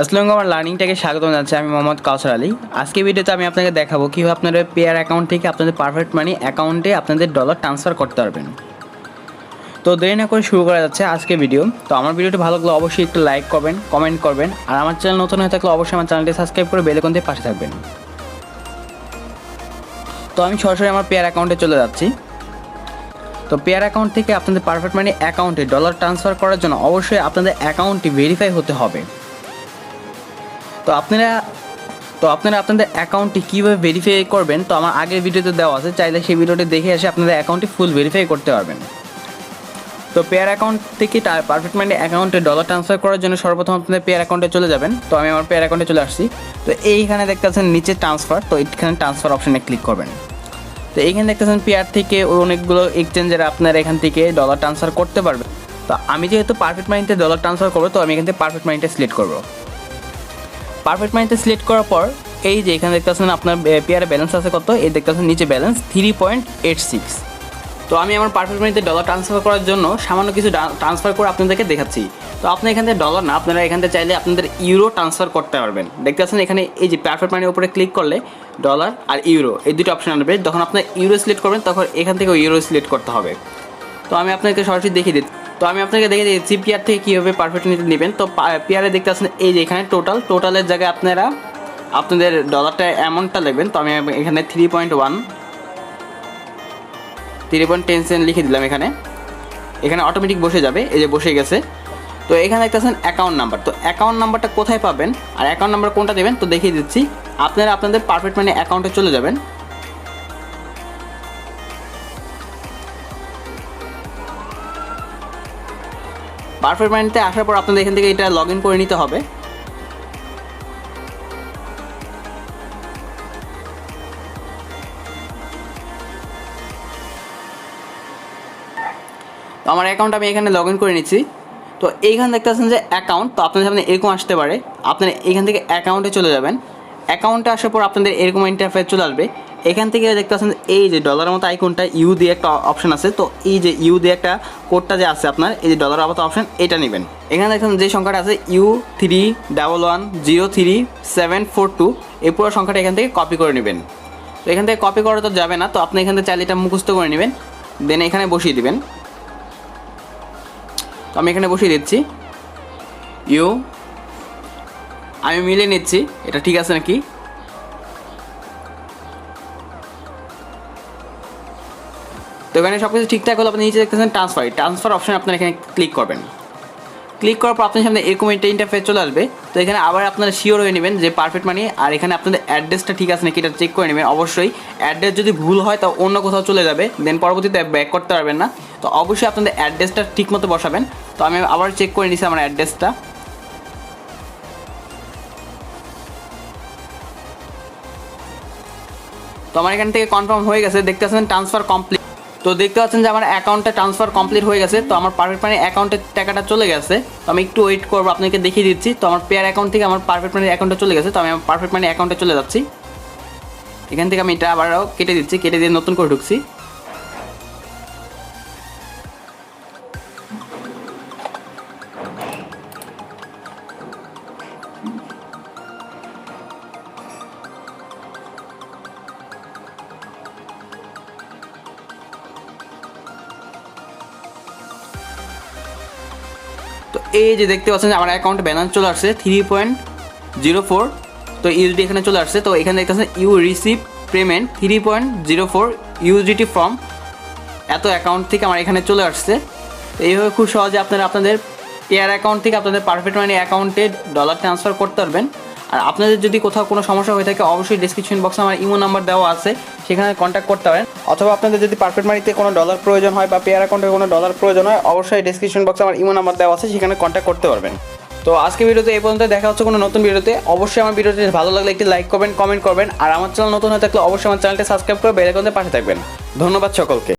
আসসালামু আলাইকুম লার্নিংটাকে স্বাগত জানাচ্ছি। আমি মোহাম্মদ কাউসার আলী। আজকে ভিডিওতে আমি আপনাকে দেখাবো কীভাবে আপনাদের পেয়ার অ্যাকাউন্ট থেকে আপনাদের পারফেক্ট মানি অ্যাকাউন্টে আপনাদের ডলার ট্রান্সফার করতে পারবেন। তো দেরি না করে শুরু করা যাচ্ছে আজকে ভিডিও। তো আমার ভিডিওটি ভালো লাগলে অবশ্যই একটু লাইক করবেন, কমেন্ট করবেন, আর আমার চ্যানেল নতুন হয়ে থাকলে অবশ্যই আমার চ্যানেলটি সাবস্ক্রাইব করে বেল আইকনটির পাশে থাকবেন। তো আমি সরাসরি আমার পেয়ার অ্যাকাউন্টে চলে যাচ্ছি। তো পেয়ার অ্যাকাউন্ট থেকে আপনাদের পারফেক্ট মানি অ্যাকাউন্টে ডলার ট্রান্সফার করার জন্য অবশ্যই আপনাদের অ্যাকাউন্টটি ভেরিফাই হতে হবে। তো আপনারা আপনাদের অ্যাকাউন্টটি কীভাবে ভেরিফাই করবেন তো আমার আগের ভিডিওতে দেওয়া আছে, চাইলে সেই ভিডিওটি দেখে এসে আপনাদের অ্যাকাউন্টটি ফুল ভেরিফাই করতে পারবেন। তো পেয়ার অ্যাকাউন্ট থেকে পারফেক্ট মানি অ্যাকাউন্টে ডলার ট্রান্সফার করার জন্য সর্বপ্রথম আপনাদের পেয়ার অ্যাকাউন্টে চলে যাবেন। তো আমি আমার পেয়ার অ্যাকাউন্টে চলে আসছি। তো এইখানে দেখতেছেন নিচে ট্রান্সফার, তো এইখানে ট্রান্সফার অপশানে ক্লিক করবেন। তো এইখানে দেখতেছেন পেয়ার থেকে অনেকগুলো এক্সচেঞ্জের আপনারা এখান থেকে ডলার ট্রান্সফার করতে পারবেন। তো আমি যেহেতু পারফেক্ট মানিতে ডলার ট্রান্সফার করবো, তো আমি এখান থেকে পারফেক্ট মানিটা সিলেক্ট করবো। পারফেক্ট মানিতে সিলেক্ট করার পর এই যে এখানে দেখতেছেন আপনার পেয়ারে ব্যালেন্স আছে কত, এই দেখতেছেন নিচে ব্যালেন্স 3.86। তো আমি আমার পারফেক্ট মানিতে ডলার ট্রান্সফার করার জন্য সামান্য কিছু ট্রান্সফার করে আপনাদেরকে দেখাচ্ছি। তো আপনি এখান থেকে ডলার না, আপনারা এখান থেকে চাইলে আপনাদের ইউরো ট্রান্সফার করতে পারবেন। দেখতেছেন এখানে এই যে পারফেক্ট মানির উপরে ক্লিক করলে ডলার আর ইউরো এই দুটো অপশন আসবে। যখন আপনার ইউরো সিলেক্ট করবেন তখন এখান থেকে ইউরো সিলেক্ট করতে হবে। তো আমি আপনাকে সরাসরি দেখিয়ে দিচ্ছি। তো আমি আপনাকে দেখে দিচ্ছি পেয়ার থেকে কীভাবে পারফেক্ট মানি নেবেন। তো পেয়ারে দেখতে আসছেন এই যে এখানে টোটালের জায়গায় আপনারা আপনাদের ডলারটা অ্যামাউন্টটা লিখবেন। তো আমি এখানে 3.10 লিখে দিলাম। এখানে অটোমেটিক বসে যাবে, এই যে বসে গেছে। তো এখানে দেখতেছেন অ্যাকাউন্ট নাম্বার। তো অ্যাকাউন্ট নাম্বারটা কোথায় পাবেন আর অ্যাকাউন্ট নাম্বার কোনটা দেবেন তো দেখিয়ে দিচ্ছি। আপনারা আপনাদের পারফেক্ট মানি অ্যাকাউন্টে চলে যাবেন। পারফেক্ট মানিতে আসার পর আপনাদের এখান থেকে এটা লগ ইন করে নিতে হবে। তো আমার অ্যাকাউন্ট আমি এখানে লগ ইন করে নিচ্ছি। তো এইখানে দেখতে পাচ্ছেন যে অ্যাকাউন্ট, তো আপনাদের সামনে এরকম আসতে পারে। আপনারা এখান থেকে অ্যাকাউন্টে চলে যাবেন। অ্যাকাউন্টে আসার পর আপনাদের এরকম ইন্টারফেস চলে আসবে। এখান থেকে দেখতে পাচ্ছেন এই যে ডলারের মতো আইকনটা ইউ দিয়ে একটা অপশন আছে। তো এই যে ইউ দিয়ে একটা কোডটা যে আছে আপনার এই যে ডলারের মতো অপশন, এটা নেবেন। এখানে দেখেন যে সংখ্যাটা আছে U31103742, এই পুরো সংখ্যাটা এখান থেকে কপি করে নেবেন। তো এখান থেকে কপি করা তো যাবে না, তো আপনি এখান থেকে চাইলে এটা মুখস্থ করে নেবেন, দেন এখানে বসিয়ে দিবেন। তো আমি এখানে বসিয়ে দিচ্ছি আমি মিলিয়ে নিচ্ছি এটা ঠিক আছে নাকি। তো এখানে সব কিছু ঠিকঠাক হলে আপনি নিচে দেখতেছেন ট্রান্সফার অপশন, আপনার এখানে ক্লিক করবেন। ক্লিক করার পর আপনার সামনে এরকম একটা ইন্টারফেস চলে আসবে। তো এখানে আবার আপনারা শিওর হয়ে নেবেন যে পারফেক্ট মানি আর এখানে আপনাদের অ্যাড্রেসটা ঠিক আছে নাকি এটা চেক করে নেবেন। অবশ্যই অ্যাড্রেস যদি ভুল হয় তা অন্য কোথাও চলে যাবে, দেন পরবর্তীতে ব্যাক করতে পারবেন না। তো অবশ্যই আপনাদের অ্যাড্রেসটা ঠিক মতো বসাবেন। তো আমি আবার চেক করে নিচ্ছি আমার অ্যাড্রেসটা। তো আমার এখান থেকে কনফার্ম হয়ে গেছে, দেখতে পাচ্ছেন ট্রান্সফার কমপ্লিট। তো দেখতে পাচ্ছেন যে আমার অ্যাকাউন্টে ট্রান্সফার কমপ্লিট হয়ে গেছে। তো আমার পারফেক্ট মানি অ্যাকাউন্টের টাকাটা চলে গেছে। তো আমি একটু ওয়েট করবো, আপনাকে দেখিয়ে দিচ্ছি। তো আমার পেয়ার অ্যাকাউন্ট থেকে আমার পারফেক্ট মানি অ্যাকাউন্টে চলে গেছে। তো আমি আমার পারফেক্ট মানি অ্যাকাউন্টে চলে যাচ্ছি। এখান থেকে আমি এটা আবারও কেটে দিচ্ছি, কেটে দিয়ে নতুন করে ঢুকছি। তো এই যে দেখতে পাচ্ছেন আমার অ্যাকাউন্টে ব্যালেন্স চলে আসছে 3.04। তো ইউএসডি এখানে চলে আসছে। তো এখানে দেখতে পাচ্ছেন you receive payment 3.04 USDT from এত অ্যাকাউন্ট থেকে আমার এখানে চলে আসছে। তো এইভাবে খুব সহজে আপনারা আপনাদের পেয়ার অ্যাকাউন্ট থেকে আপনাদের পারফেক্ট মানি অ্যাকাউন্টে ডলার ট্রান্সফার করতে পারবেন। আর আপনাদের যদি কোথাও কোনো সমস্যা হয়ে থাকে অবশ্যই ডিসক্রিপশন বক্সে আমার ইমো নাম্বার দেওয়া আছে, সেখানে কন্ট্যাক্ট করতে পারেন। অথবা আপনাদের যদি পারফেক্ট মানিতে কোনো ডলার প্রয়োজন হয় বা পেয়ার অ্যাকাউন্টে কোনো ডলার প্রয়োজন হয় অবশ্যই ডিসক্রিপশন বক্সে আমার ইমো নাম্বার দেওয়া আছে, সেখানে কন্ট্যাক্ট করতে পারবেন। তো আজকে ভিডিওতে এই পর্যন্ত, দেখা হচ্ছে কোনো নতুন ভিডিওতে। অবশ্যই আমার ভিডিওটি ভালো লাগলে একটি লাইক করবেন, কমেন্ট করবেন, আর আমার চ্যানেল নতুন হয়ে থাকলে অবশ্যই আমার চ্যানেলটি সাবস্ক্রাইব করে বেল আইকনের পাশে থাকবেন। ধন্যবাদ সকলকে।